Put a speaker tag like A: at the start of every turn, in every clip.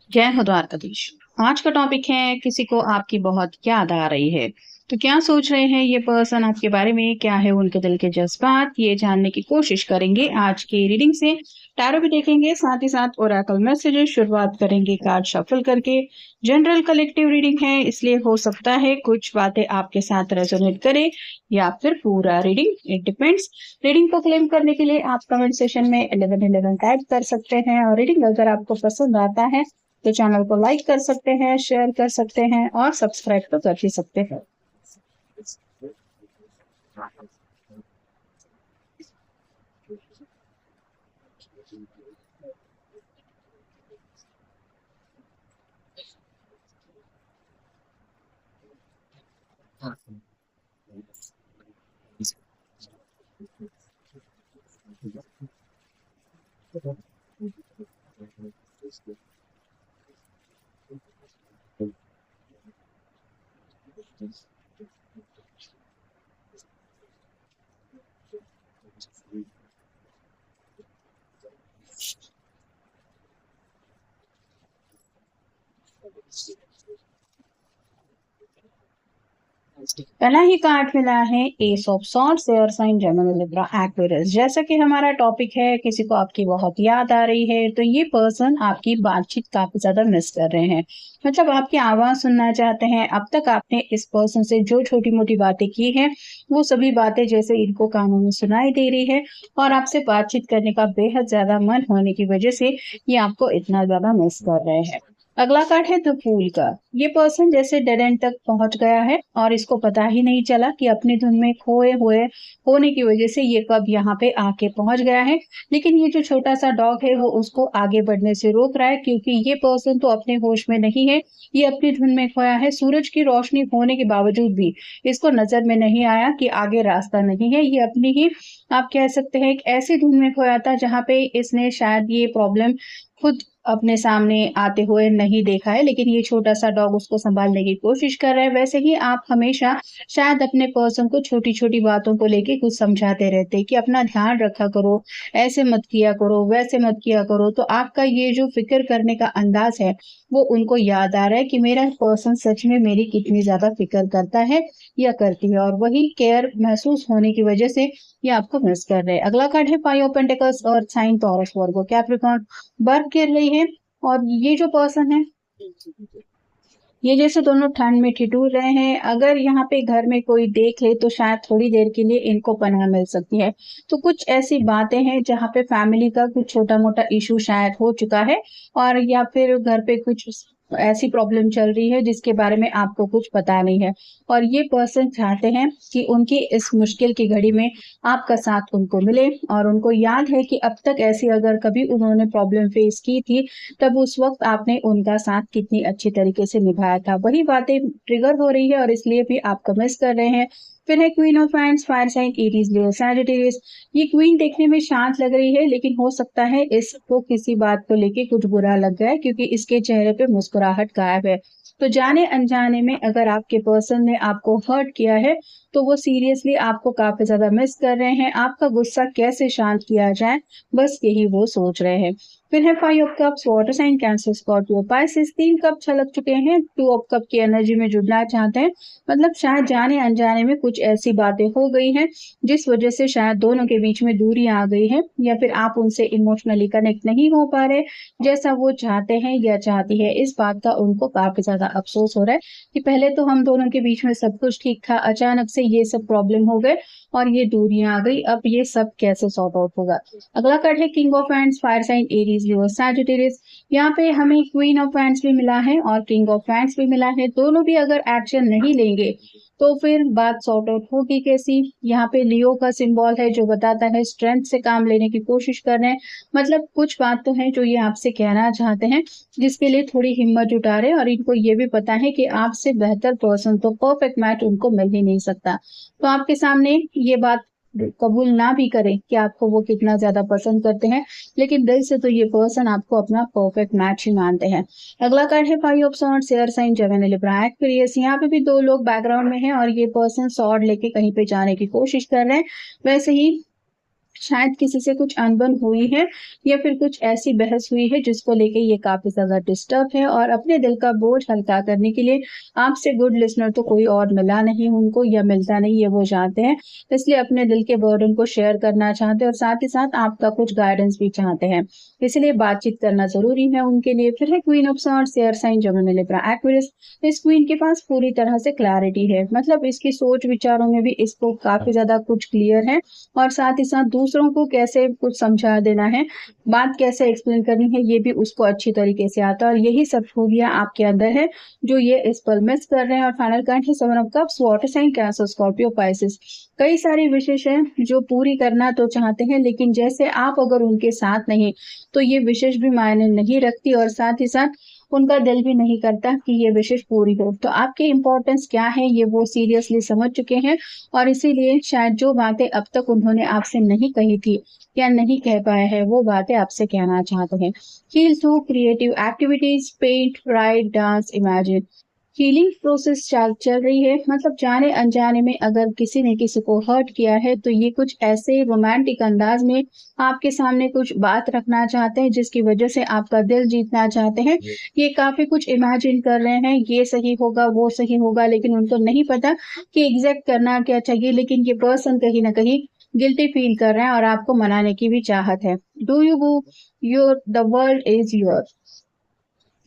A: जय हो द्वारकाधीश। आज का टॉपिक है किसी को आपकी बहुत याद आ रही है। तो क्या सोच रहे हैं ये पर्सन आपके बारे में, क्या है उनके दिल के जज़्बात, ये जानने की कोशिश करेंगे आज की रीडिंग से। टैरो भी देखेंगे, साथ ही साथ ओरेकल मैसेजेस शुरुआत करेंगे कार्ड शफल करके। जनरल कलेक्टिव रीडिंग है, इसलिए हो सकता है कुछ बातें आपके साथ रेजोनेट करे या फिर पूरा रीडिंग, इट डिपेंड्स। रीडिंग को क्लेम करने के लिए आप कमेंट सेशन में 1111 टाइप कर सकते हैं और रीडिंग अगर आपको पसंद आता है तो चैनल को लाइक कर सकते हैं, शेयर कर सकते हैं और सब्सक्राइब तो कर ही सकते हैं। पहला ही कार्ड मिला है ace of swords, air sign Gemini Libra Aquarius. जैसा कि हमारा टॉपिक है किसी को आपकी बहुत याद आ रही है, तो ये पर्सन आपकी बातचीत काफी ज्यादा मिस कर रहे हैं। मतलब आपकी आवाज सुनना चाहते हैं। अब तक आपने इस पर्सन से जो छोटी मोटी बातें की हैं वो सभी बातें जैसे इनको कानों में सुनाई दे रही है और आपसे बातचीत करने का बेहद ज्यादा मन होने की वजह से ये आपको इतना ज्यादा मिस कर रहे हैं। अगला कार्ड है द फूल का। ये पर्सन जैसे डेड एंड तक पहुंच गया है और इसको पता ही नहीं चला कि अपनी धुन में खोए हुए होने की वजह से ये कब यहाँ पे आके पहुंच गया है। लेकिन ये जो छोटा सा डॉग है वो उसको आगे बढ़ने से रोक रहा है, क्योंकि ये पर्सन तो अपने होश में नहीं है। ये अपनी धुन में खोया है। सूरज की रोशनी होने के बावजूद भी इसको नजर में नहीं आया कि आगे रास्ता नहीं है। ये अपनी ही, आप कह सकते हैं, एक ऐसी धुन में खोया था जहाँ पे इसने शायद ये प्रॉब्लम खुद अपने सामने आते हुए नहीं देखा है, लेकिन ये छोटा सा डॉग उसको संभालने की कोशिश कर रहा है। वैसे ही आप हमेशा शायद अपने पर्सन को छोटी छोटी बातों को लेके कुछ समझाते रहते हैं कि अपना ध्यान रखा करो, ऐसे मत किया करो, वैसे मत किया करो। तो आपका ये जो फिक्र करने का अंदाज है वो उनको याद आ रहा है कि मेरा पर्सन सच में मेरी कितनी ज्यादा फिक्र करता है या करती है, और वही केयर महसूस होने की वजह से ये आपको मिस कर रहे हैं। अगला कार्ड है फाइव ऑफ पेंटिकल्स और साइन टॉरस वर्गो कैप्रिकॉर्न। बर्फ गिर रही है और ये जो पर्सन है ये जैसे दोनों ठंड में ठिठुर रहे हैं। अगर यहाँ पे घर में कोई देख ले तो शायद थोड़ी देर के लिए इनको पनाह मिल सकती है। तो कुछ ऐसी बातें हैं जहाँ पे फैमिली का कुछ छोटा मोटा इशू शायद हो चुका है, और या फिर घर पे कुछ ऐसी प्रॉब्लम चल रही है जिसके बारे में आपको कुछ पता नहीं है। और ये पर्सन चाहते हैं कि उनकी इस मुश्किल की घड़ी में आपका साथ उनको मिले, और उनको याद है कि अब तक ऐसी अगर कभी उन्होंने प्रॉब्लम फेस की थी तब उस वक्त आपने उनका साथ कितनी अच्छी तरीके से निभाया था। वही बातें ट्रिगर हो रही है और इसलिए भी आपको मिस कर रहे हैं। फिर है queen of hands, fire sign Aries, Leo, Sagittarius. ये क्वीन देखने में शांत लग रही है, लेकिन हो सकता है इसको किसी बात को लेके कुछ बुरा लग गया है, क्योंकि इसके चेहरे पे मुस्कुराहट गायब है। तो जाने अनजाने में अगर आपके पर्सन ने आपको हर्ट किया है तो वो सीरियसली आपको काफी ज्यादा मिस कर रहे हैं। आपका गुस्सा कैसे शांत किया जाए, बस यही वो सोच रहे हैं। फिर है five of cups, water sign, Cancer, Scorpio, Pisces. तीन कप छलक चुके हैं, टू ऑफ कप की एनर्जी में जुड़ना चाहते हैं। मतलब शायद जाने अनजाने में कुछ ऐसी बातें हो गई हैं जिस वजह से शायद दोनों के बीच में दूरी आ गई है, या फिर आप उनसे इमोशनली कनेक्ट नहीं हो पा रहे जैसा वो चाहते हैं या चाहती है। इस बात का उनको काफी ज्यादा अफसोस हो रहा है कि पहले तो हम दोनों के बीच में सब कुछ ठीक था, अचानक से ये सब प्रॉब्लम हो गए और ये दूरियां आ गई। अब ये सब कैसे सॉर्ट आउट होगा। अगला कार्ड है king of hands, fire sign Aries, Leo, Sagittarius. यहाँ पे हमें क्वीन ऑफ हैंड्स भी मिला है और किंग ऑफ हैंड्स भी मिला है। दोनों भी अगर एक्शन नहीं लेंगे तो फिर बात सॉर्ट आउट होगी कैसी। यहाँ पे लियो का सिंबल है जो बताता है स्ट्रेंथ से काम लेने की कोशिश कर रहे हैं। मतलब कुछ बात तो है जो ये आपसे कहना चाहते हैं, जिसके लिए थोड़ी हिम्मत जुटा रहे हैं, और इनको ये भी पता है कि आपसे बेहतर पर्सन तो परफेक्ट मैच उनको मिल ही नहीं सकता। तो आपके सामने ये बात कबूल ना भी करें कि आपको वो कितना ज्यादा पसंद करते हैं, लेकिन दिल से तो ये पर्सन आपको अपना परफेक्ट मैच ही मानते हैं। अगला कार्ड है five of swords, air sign, Gemini, Libra Aquarius. यहाँ पे भी दो लोग बैकग्राउंड में हैं और ये पर्सन सॉर्ड लेके कहीं पे जाने की कोशिश कर रहे हैं। वैसे ही शायद किसी से कुछ अनबन हुई है या फिर कुछ ऐसी बहस हुई है जिसको लेके ये काफी ज्यादा डिस्टर्ब है, और अपने दिल का बोझ हल्का करने के लिए आपसे गुड लिसनर तो कोई और मिला नहीं उनको, या मिलता नहीं, ये वो जानते हैं। इसलिए अपने दिल के बर्डन को शेयर करना चाहते हैं और साथ ही साथ आपका कुछ गाइडेंस भी चाहते हैं, इसलिए बातचीत करना जरूरी है उनके लिए। फिर है queen of swords, air sign, Gemini, Libra, Aquarius. इस क्वीन के पास पूरी तरह से क्लैरिटी है, मतलब इसकी सोच विचारों में भी इसको काफी ज्यादा कुछ क्लियर है, और साथ ही साथ दूसरों को कैसे कुछ समझा देना है, बात कैसे एक्सप्लेन करनी है, ये भी उसको अच्छी तरीके से आता है, और यही सब खूबियां आपके अंदर है जो ये इस पल मिस कर रहे हैं। और फाइनल कार्ड है seven of cups, water sign, Cancer, Scorpio, Pisces. कई सारी विशेष है जो पूरी करना तो चाहते हैं, लेकिन जैसे आप अगर उनके साथ नहीं तो ये विशेष भी मायने नहीं रखती, और साथ ही साथ उनका दिल भी नहीं करता कि ये विशेष पूरी हो। तो आपकी इम्पोर्टेंस क्या है ये वो सीरियसली समझ चुके हैं, और इसीलिए शायद जो बातें अब तक उन्होंने आपसे नहीं कही थी या नहीं कह पाए हैं वो बातें आपसे कहना चाहते हैं। Heal through creative activities, paint, write, dance, imagine. Healing process चल रही है, मतलब जाने अनजाने में अगर किसी ने किसी को हर्ट किया है तो ये कुछ ऐसे रोमांटिक अंदाज में आपके सामने कुछ बात रखना चाहते हैं जिसकी वजह से आपका दिल जीतना चाहते हैं। ये काफी कुछ इमेजिन कर रहे हैं, ये सही होगा वो सही होगा, लेकिन उनको नहीं पता कि एग्जैक्ट करना क्या चाहिए। लेकिन ये पर्सन कहीं ना कहीं गिल्टी फील कर रहे हैं और आपको मनाने की भी चाहत है। डू यू बू your the world is your.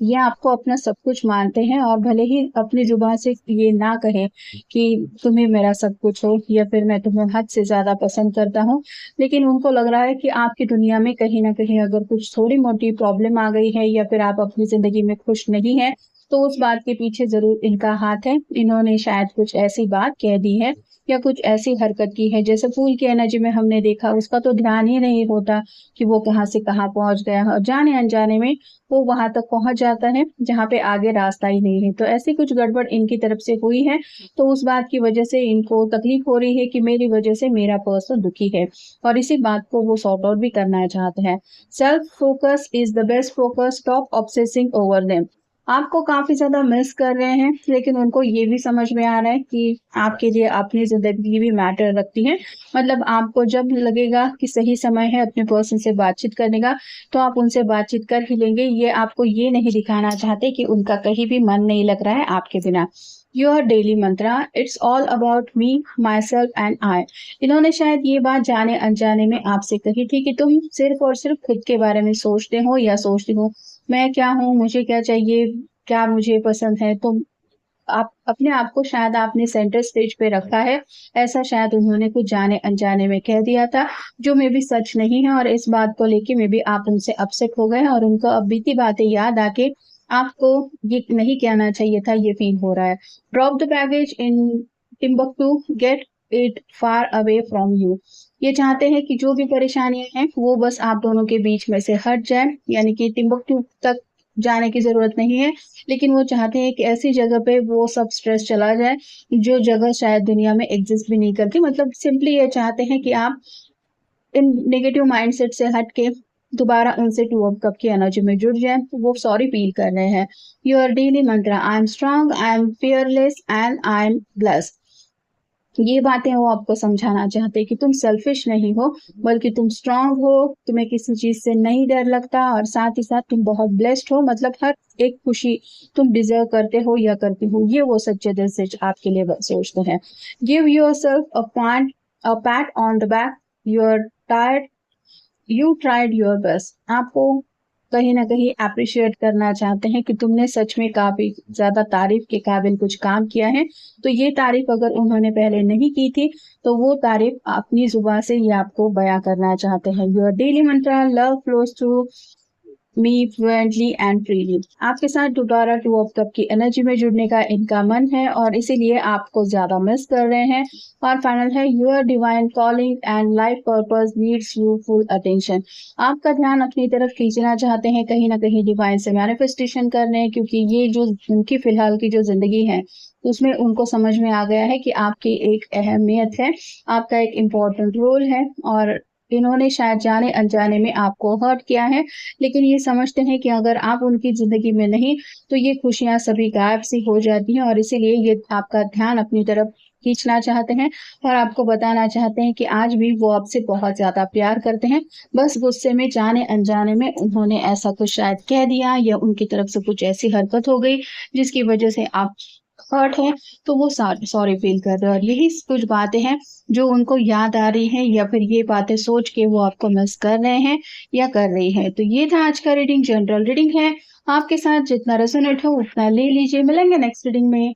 A: ये आपको अपना सब कुछ मानते हैं, और भले ही अपनी जुबान से ये ना कहे कि तुम्हें मेरा सब कुछ हो या फिर मैं तुम्हें हद से ज्यादा पसंद करता हूँ, लेकिन उनको लग रहा है कि आपकी दुनिया में कहीं ना कहीं अगर कुछ थोड़ी मोटी प्रॉब्लम आ गई है या फिर आप अपनी जिंदगी में खुश नहीं है तो उस बात के पीछे जरूर इनका हाथ है। इन्होंने शायद कुछ ऐसी बात कह दी है या कुछ ऐसी हरकत की है, जैसे फूल की एनर्जी में हमने देखा उसका तो ध्यान ही नहीं होता कि वो कहाँ से कहाँ पहुंच गया है, और जाने अनजाने में वो वहां तक पहुंच जाता है जहां पे आगे रास्ता ही नहीं है। तो ऐसी कुछ गड़बड़ इनकी तरफ से हुई है, तो उस बात की वजह से इनको तकलीफ हो रही है कि मेरी वजह से मेरा पर्सन दुखी है, और इसी बात को वो सॉर्ट आउट भी करना चाहते हैं। Self focus is the best focus, stop obsessing over them. आपको काफी ज्यादा मिस कर रहे हैं, लेकिन उनको ये भी समझ में आ रहा है कि आपके लिए अपनी जिंदगी भी मैटर रखती है। मतलब आपको जब लगेगा कि सही समय है अपने पर्सन से बातचीत करने का तो आप उनसे बातचीत कर ही लेंगे। ये आपको ये नहीं दिखाना चाहते कि उनका कहीं भी मन नहीं लग रहा है आपके बिना। Your daily Mantra, it's all about me, my self and I. इन्होंने शायद ये बात जाने अनजाने में आपसे कही थी कि तुम सिर्फ और सिर्फ खुद के बारे में सोचते हो या सोचती हो, मैं क्या हूँ, मुझे क्या चाहिए, क्या मुझे पसंद है। तो आप अपने आप को शायद आपने सेंटर स्टेज पे रखा है, ऐसा शायद उन्होंने कुछ जाने अनजाने में कह दिया था जो मे भी सच नहीं है, और इस बात को लेके मे भी आप उनसे अपसेट हो गए और उनको अब बीती बातें याद आके आपको ये नहीं कहना चाहिए था, ये फील हो रहा है। Drop the baggage in Timbuktu, get it far away from you. ये चाहते हैं कि जो भी परेशानियां हैं वो बस आप दोनों के बीच में से हट जाए, यानी कि टिम्बकटू तक जाने की जरूरत नहीं है, लेकिन वो चाहते हैं कि ऐसी जगह पे वो सब स्ट्रेस चला जाए जो जगह शायद दुनिया में एग्जिस्ट भी नहीं करती। मतलब सिंपली ये चाहते हैं कि आप इन नेगेटिव माइंडसेट से हट के दोबारा उनसे टू ऑफ कप की एनर्जी में जुड़ जाए। वो सॉरी फील कर रहे हैं। Your daily Mantra, I am strong, I am fearless and I am blessed. ये बातें वो आपको समझाना चाहते हैं कि तुम सेल्फिश नहीं हो, बल्कि तुम स्ट्रांग हो, तुम्हें किसी चीज से नहीं डर लगता, और साथ ही साथ तुम बहुत ब्लेस्ड हो, मतलब हर एक खुशी तुम डिजर्व करते हो या करती हो, ये वो सच्चे दिल से आपके लिए सोचते हैं। Give yourself a pat on the back, you're tired, you tried your best. आपको कहीं ना कहीं अप्रिशिएट करना चाहते हैं कि तुमने सच में काफी ज्यादा तारीफ के काबिल कुछ काम किया है। तो ये तारीफ अगर उन्होंने पहले नहीं की थी तो वो तारीफ अपनी जुबान से ही आपको बयां करना चाहते हैं। Your daily Mantra, love flows through me fluently and freely. आपके साथ दोबारा टू ऑफ कप की एनर्जी में जुड़ने का इनका मन है, और इसीलिए आपको ज्यादा मिस कर रहे हैं। और फाइनल है your divine calling and life purpose needs you full attention. आपका ध्यान अपनी तरफ खींचना चाहते हैं, कहीं ना कहीं डिवाइन से मैनिफेस्टेशन करने हैं, क्योंकि ये जो उनकी फिलहाल की जो जिंदगी है उसमें उनको समझ में आ गया है कि आपकी एक अहमियत है, आपका एक इम्पोर्टेंट रोल है, और इन्होंने शायद जाने अनजाने में आपको हर्ट किया है, लेकिन ये समझते हैं कि अगर आप उनकी जिंदगी में नहीं तो ये खुशियां सभी गायब सी हो जाती हैं, और इसीलिए ये आपका ध्यान अपनी तरफ खींचना चाहते हैं और आपको बताना चाहते हैं कि आज भी वो आपसे बहुत ज़्यादा प्यार करते हैं। बस गुस्से में जाने-अनजाने में उन्होंने ऐसा कुछ शायद कह दिया या उनकी तरफ से कुछ ऐसी हरकत हो गई जिसकी वज़ह से आप हर्ट हैं, तो वो सॉरी फ़ील कर रहे हैं और यही कुछ बातें हैं जो उनको याद आ रही हैं या फिर ये बातें सोच के वो आपको मिस कर रहे हैं या कर रही हैं। तो ये था आज का रीडिंग, जनरल रीडिंग है। आपके साथ जितना रेज़ोनेट हो उतना ले लीजिए। मिलेंगे नेक्स्ट रीडिंग में।